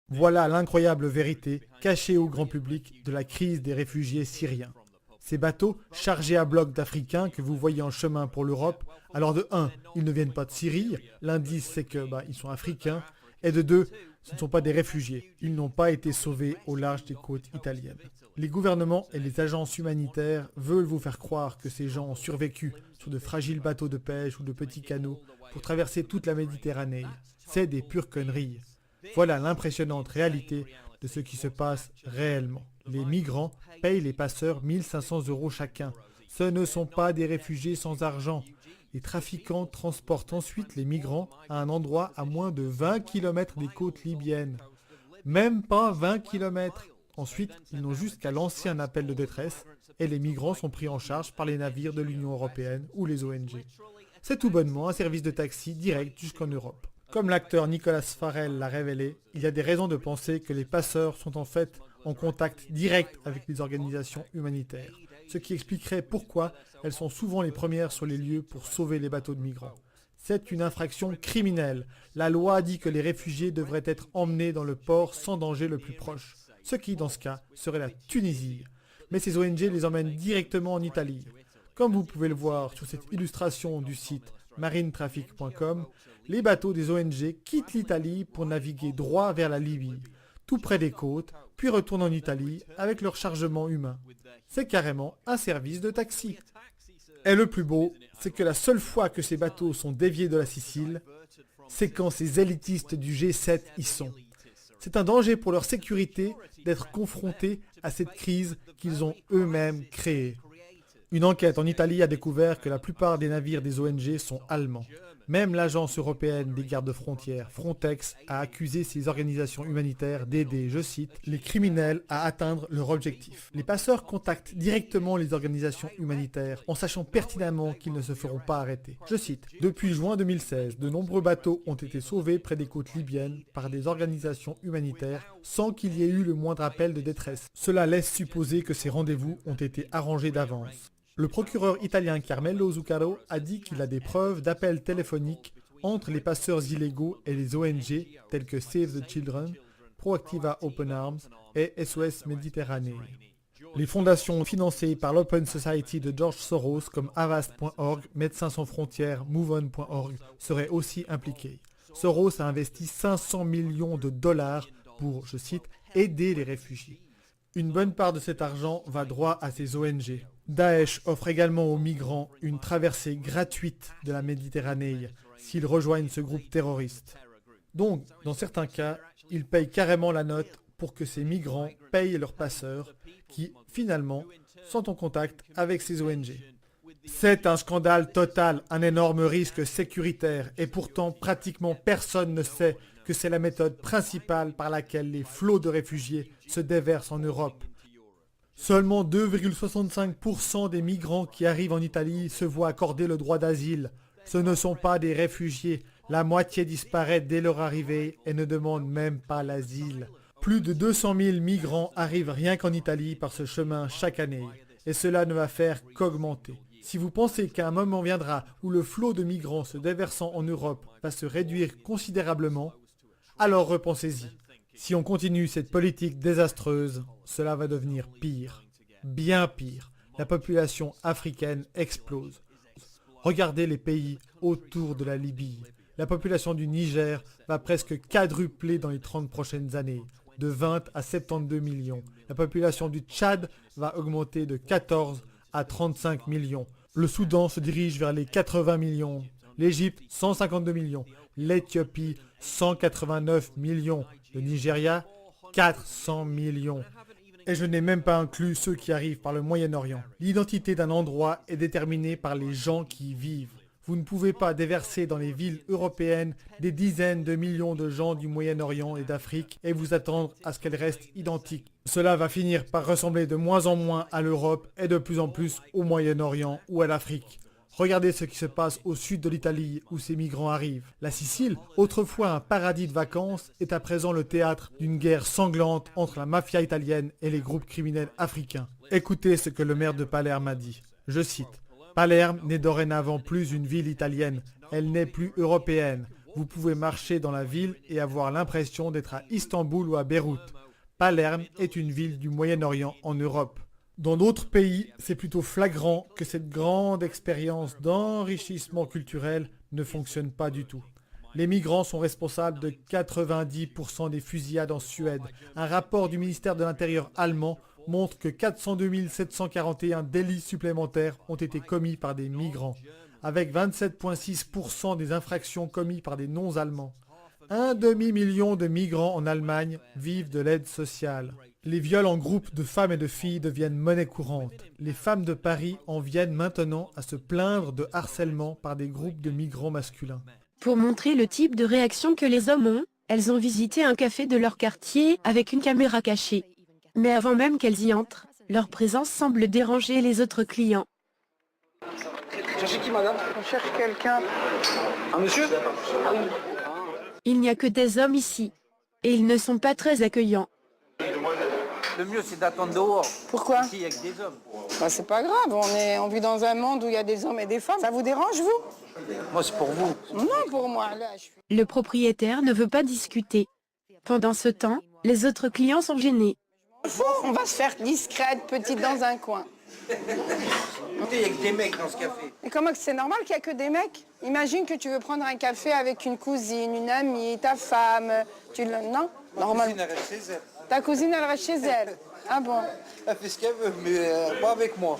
Voilà l'incroyable vérité, cachée au grand public, de la crise des réfugiés syriens. Ces bateaux, chargés à bloc d'Africains que vous voyez en chemin pour l'Europe, alors de un, ils ne viennent pas de Syrie, l'indice c'est que ils sont africains, et de deux, ce ne sont pas des réfugiés, ils n'ont pas été sauvés au large des côtes italiennes. Les gouvernements et les agences humanitaires veulent vous faire croire que ces gens ont survécu sur de fragiles bateaux de pêche ou de petits canots pour traverser toute la Méditerranée. C'est des pures conneries. Voilà l'impressionnante réalité de ce qui se passe réellement. Les migrants payent les passeurs 1500 € chacun. Ce ne sont pas des réfugiés sans argent. Les trafiquants transportent ensuite les migrants à un endroit à moins de 20 km des côtes libyennes. Même pas 20 km. Ensuite, ils n'ont juste qu'à lancer un appel de détresse et les migrants sont pris en charge par les navires de l'Union européenne ou les ONG. C'est tout bonnement un service de taxi direct jusqu'en Europe. Comme l'acteur Nicolas Farrell l'a révélé, il y a des raisons de penser que les passeurs sont en fait en contact direct avec les organisations humanitaires, ce qui expliquerait pourquoi elles sont souvent les premières sur les lieux pour sauver les bateaux de migrants. C'est une infraction criminelle. La loi dit que les réfugiés devraient être emmenés dans le port sans danger le plus proche, ce qui, dans ce cas, serait la Tunisie. Mais ces ONG les emmènent directement en Italie. Comme vous pouvez le voir sur cette illustration du site marinetraffic.com, les bateaux des ONG quittent l'Italie pour naviguer droit vers la Libye, tout près des côtes, puis retournent en Italie avec leur chargement humain. C'est carrément un service de taxi. Et le plus beau, c'est que la seule fois que ces bateaux sont déviés de la Sicile, c'est quand ces élitistes du G7 y sont. C'est un danger pour leur sécurité d'être confrontés à cette crise qu'ils ont eux-mêmes créée. Une enquête en Italie a découvert que la plupart des navires des ONG sont allemands. Même l'agence européenne des gardes-frontières, Frontex, a accusé ces organisations humanitaires d'aider, je cite, les criminels à atteindre leur objectif. Les passeurs contactent directement les organisations humanitaires en sachant pertinemment qu'ils ne se feront pas arrêter. Je cite, depuis juin 2016, de nombreux bateaux ont été sauvés près des côtes libyennes par des organisations humanitaires sans qu'il y ait eu le moindre appel de détresse. Cela laisse supposer que ces rendez-vous ont été arrangés d'avance. Le procureur italien Carmelo Zuccaro a dit qu'il a des preuves d'appels téléphoniques entre les passeurs illégaux et les ONG telles que Save the Children, Proactiva Open Arms et SOS Méditerranée. Les fondations financées par l'Open Society de George Soros comme Avast.org, Médecins sans frontières, MoveOn.org seraient aussi impliquées. Soros a investi 500 millions de dollars pour, je cite, aider les réfugiés. Une bonne part de cet argent va droit à ces ONG. Daesh offre également aux migrants une traversée gratuite de la Méditerranée s'ils rejoignent ce groupe terroriste. Donc, dans certains cas, ils payent carrément la note pour que ces migrants payent leurs passeurs qui, finalement, sont en contact avec ces ONG. C'est un scandale total, un énorme risque sécuritaire et pourtant pratiquement personne ne sait que c'est la méthode principale par laquelle les flots de réfugiés se déversent en Europe. Seulement 2,65% des migrants qui arrivent en Italie se voient accorder le droit d'asile. Ce ne sont pas des réfugiés. La moitié disparaît dès leur arrivée et ne demandent même pas l'asile. Plus de 200 000 migrants arrivent rien qu'en Italie par ce chemin chaque année. Et cela ne va faire qu'augmenter. Si vous pensez qu'un moment viendra où le flot de migrants se déversant en Europe va se réduire considérablement, alors repensez-y. Si on continue cette politique désastreuse, cela va devenir pire. Bien pire. La population africaine explose. Regardez les pays autour de la Libye. La population du Niger va presque quadrupler dans les 30 prochaines années, de 20 à 72 millions. La population du Tchad va augmenter de 14 à 35 millions. Le Soudan se dirige vers les 80 millions. L'Égypte, 152 millions. L'Éthiopie, 189 millions. Le Nigeria, 400 millions. Et je n'ai même pas inclus ceux qui arrivent par le Moyen-Orient. L'identité d'un endroit est déterminée par les gens qui y vivent. Vous ne pouvez pas déverser dans les villes européennes des dizaines de millions de gens du Moyen-Orient et d'Afrique et vous attendre à ce qu'elles restent identiques. Cela va finir par ressembler de moins en moins à l'Europe et de plus en plus au Moyen-Orient ou à l'Afrique. Regardez ce qui se passe au sud de l'Italie où ces migrants arrivent. La Sicile, autrefois un paradis de vacances, est à présent le théâtre d'une guerre sanglante entre la mafia italienne et les groupes criminels africains. Écoutez ce que le maire de Palerme a dit. Je cite. Palerme n'est dorénavant plus une ville italienne. Elle n'est plus européenne. Vous pouvez marcher dans la ville et avoir l'impression d'être à Istanbul ou à Beyrouth. Palerme est une ville du Moyen-Orient en Europe. Dans d'autres pays, c'est plutôt flagrant que cette grande expérience d'enrichissement culturel ne fonctionne pas du tout. Les migrants sont responsables de 90% des fusillades en Suède. Un rapport du ministère de l'Intérieur allemand montre que 402 741 délits supplémentaires ont été commis par des migrants, avec 27,6% des infractions commises par des non-allemands. Un demi-million de migrants en Allemagne vivent de l'aide sociale. Les viols en groupe de femmes et de filles deviennent monnaie courante. Les femmes de Paris en viennent maintenant à se plaindre de harcèlement par des groupes de migrants masculins. Pour montrer le type de réaction que les hommes ont, elles ont visité un café de leur quartier avec une caméra cachée. Mais avant même qu'elles y entrent, leur présence semble déranger les autres clients. Cherchez qui, madame? On cherche quelqu'un. Un monsieur? Ah oui. Il n'y a que des hommes ici, et ils ne sont pas très accueillants. Le mieux, c'est d'attendre dehors. Pourquoi? Ici, il n'y a que des hommes. Bah, c'est pas grave, on vit dans un monde où il y a des hommes et des femmes. Ça vous dérange, vous? Moi, c'est pour vous. Non, pour moi, là, je suis... Le propriétaire ne veut pas discuter. Pendant ce temps, les autres clients sont gênés. On va se faire discrète, petite, dans un coin. Il n'y a que des mecs dans ce café. Et comment que c'est normal qu'il n'y a que des mecs? Imagine que tu veux prendre un café avec une cousine, une amie, ta femme. Non, normal. Ma cousine, elle reste chez elle. Ta cousine, elle reste chez elle. Ah bon? Elle fait ce qu'elle veut, mais pas avec moi.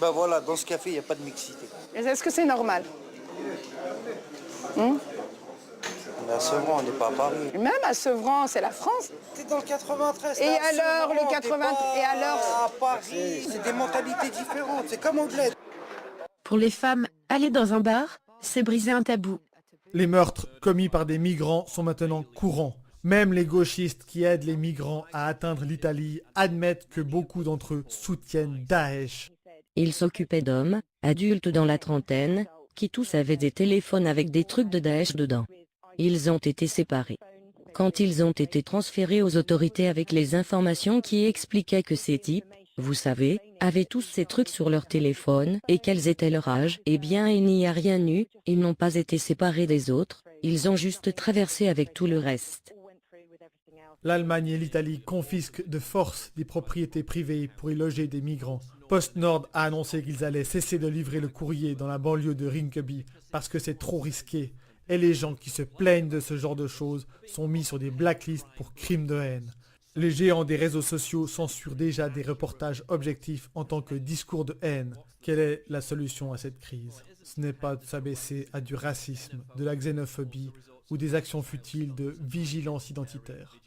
Ben voilà, dans ce café, il n'y a pas de mixité. Est-ce que c'est normal? Mais à Sevran, on n'est pas à Paris. Même à Sevran, c'est la France. T'es dans le 93. Et alors, le 80... Et alors? À Paris, c'est des mentalités différentes. C'est comme au bled. Pour les femmes, aller dans un bar, c'est briser un tabou. Les meurtres commis par des migrants sont maintenant courants. Même les gauchistes qui aident les migrants à atteindre l'Italie admettent que beaucoup d'entre eux soutiennent Daesh. Il s'occupait d'hommes, adultes dans la trentaine, qui tous avaient des téléphones avec des trucs de Daesh dedans. Ils ont été séparés. Quand ils ont été transférés aux autorités avec les informations qui expliquaient que ces types, vous savez, avaient tous ces trucs sur leur téléphone et quels étaient leur âge, eh bien il n'y a rien eu, ils n'ont pas été séparés des autres, ils ont juste traversé avec tout le reste. L'Allemagne et l'Italie confisquent de force des propriétés privées pour y loger des migrants. PostNord a annoncé qu'ils allaient cesser de livrer le courrier dans la banlieue de Rinkeby parce que c'est trop risqué. Et les gens qui se plaignent de ce genre de choses sont mis sur des blacklists pour crimes de haine. Les géants des réseaux sociaux censurent déjà des reportages objectifs en tant que discours de haine. Quelle est la solution à cette crise? Ce n'est pas de s'abaisser à du racisme, de la xénophobie ou des actions futiles de vigilance identitaire.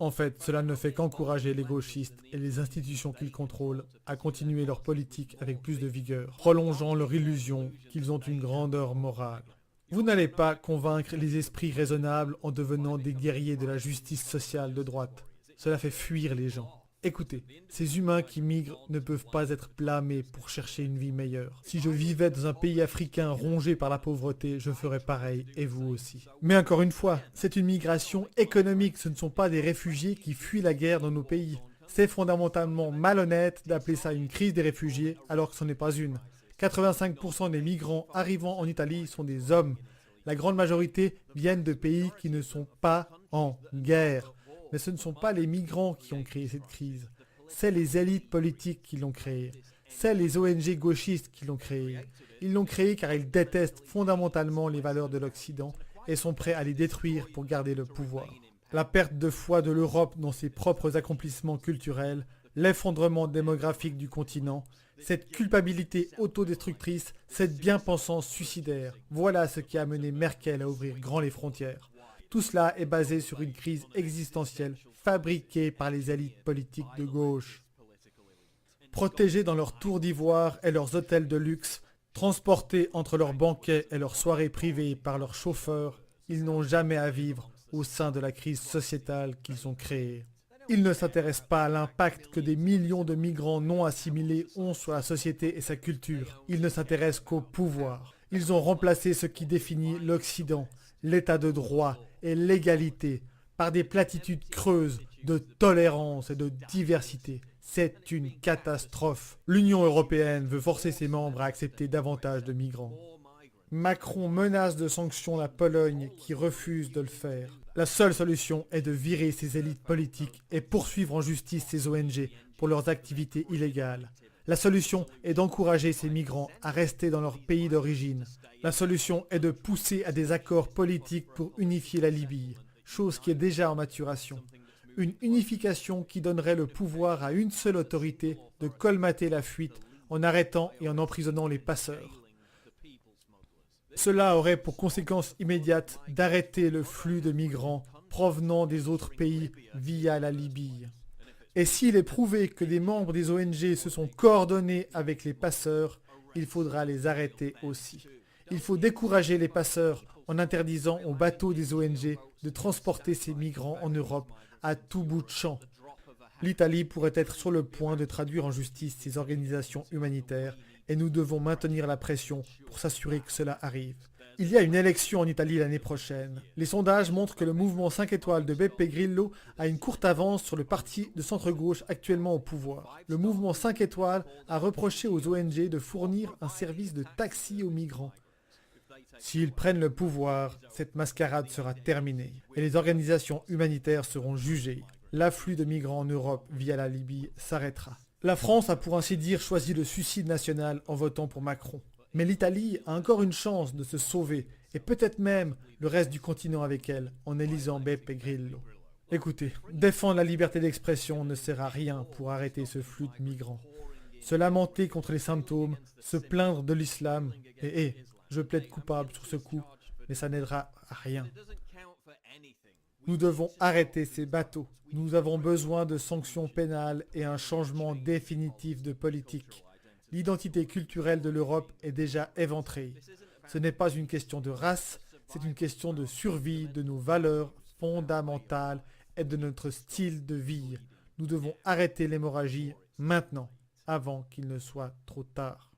En fait, cela ne fait qu'encourager les gauchistes et les institutions qu'ils contrôlent à continuer leur politique avec plus de vigueur, prolongeant leur illusion qu'ils ont une grandeur morale. Vous n'allez pas convaincre les esprits raisonnables en devenant des guerriers de la justice sociale de droite. Cela fait fuir les gens. Écoutez, ces humains qui migrent ne peuvent pas être blâmés pour chercher une vie meilleure. Si je vivais dans un pays africain rongé par la pauvreté, je ferais pareil, et vous aussi. Mais encore une fois, c'est une migration économique, ce ne sont pas des réfugiés qui fuient la guerre dans nos pays. C'est fondamentalement malhonnête d'appeler ça une crise des réfugiés alors que ce n'est pas une. 85% des migrants arrivant en Italie sont des hommes. La grande majorité viennent de pays qui ne sont pas en guerre. Mais ce ne sont pas les migrants qui ont créé cette crise. C'est les élites politiques qui l'ont créée. C'est les ONG gauchistes qui l'ont créée. Ils l'ont créée car ils détestent fondamentalement les valeurs de l'Occident et sont prêts à les détruire pour garder le pouvoir. La perte de foi de l'Europe dans ses propres accomplissements culturels, l'effondrement démographique du continent, cette culpabilité autodestructrice, cette bien-pensance suicidaire, voilà ce qui a mené Merkel à ouvrir grand les frontières. Tout cela est basé sur une crise existentielle fabriquée par les élites politiques de gauche. Protégés dans leurs tours d'ivoire et leurs hôtels de luxe, transportés entre leurs banquets et leurs soirées privées par leurs chauffeurs, ils n'ont jamais à vivre au sein de la crise sociétale qu'ils ont créée. Ils ne s'intéressent pas à l'impact que des millions de migrants non assimilés ont sur la société et sa culture. Ils ne s'intéressent qu'au pouvoir. Ils ont remplacé ce qui définit l'Occident, l'état de droit et l'égalité, par des platitudes creuses de tolérance et de diversité. C'est une catastrophe. L'Union européenne veut forcer ses membres à accepter davantage de migrants. Macron menace de sanctions la Pologne qui refuse de le faire. La seule solution est de virer ces élites politiques et poursuivre en justice ces ONG pour leurs activités illégales. La solution est d'encourager ces migrants à rester dans leur pays d'origine. La solution est de pousser à des accords politiques pour unifier la Libye, chose qui est déjà en maturation. Une unification qui donnerait le pouvoir à une seule autorité de colmater la fuite en arrêtant et en emprisonnant les passeurs. Cela aurait pour conséquence immédiate d'arrêter le flux de migrants provenant des autres pays via la Libye. Et s'il est prouvé que des membres des ONG se sont coordonnés avec les passeurs, il faudra les arrêter aussi. Il faut décourager les passeurs en interdisant aux bateaux des ONG de transporter ces migrants en Europe à tout bout de champ. L'Italie pourrait être sur le point de traduire en justice ces organisations humanitaires et nous devons maintenir la pression pour s'assurer que cela arrive. Il y a une élection en Italie l'année prochaine. Les sondages montrent que le mouvement 5 étoiles de Beppe Grillo a une courte avance sur le parti de centre-gauche actuellement au pouvoir. Le mouvement 5 étoiles a reproché aux ONG de fournir un service de taxi aux migrants. S'ils prennent le pouvoir, cette mascarade sera terminée et les organisations humanitaires seront jugées. L'afflux de migrants en Europe via la Libye s'arrêtera. La France a pour ainsi dire choisi le suicide national en votant pour Macron. Mais l'Italie a encore une chance de se sauver, et peut-être même le reste du continent avec elle, en élisant Beppe Grillo. Écoutez, défendre la liberté d'expression ne sert à rien pour arrêter ce flux de migrants. Se lamenter contre les symptômes, se plaindre de l'islam, et je plaide coupable sur ce coup, mais ça n'aidera à rien. Nous devons arrêter ces bateaux. Nous avons besoin de sanctions pénales et un changement définitif de politique. L'identité culturelle de l'Europe est déjà éventrée. Ce n'est pas une question de race, c'est une question de survie de nos valeurs fondamentales et de notre style de vie. Nous devons arrêter l'hémorragie maintenant, avant qu'il ne soit trop tard.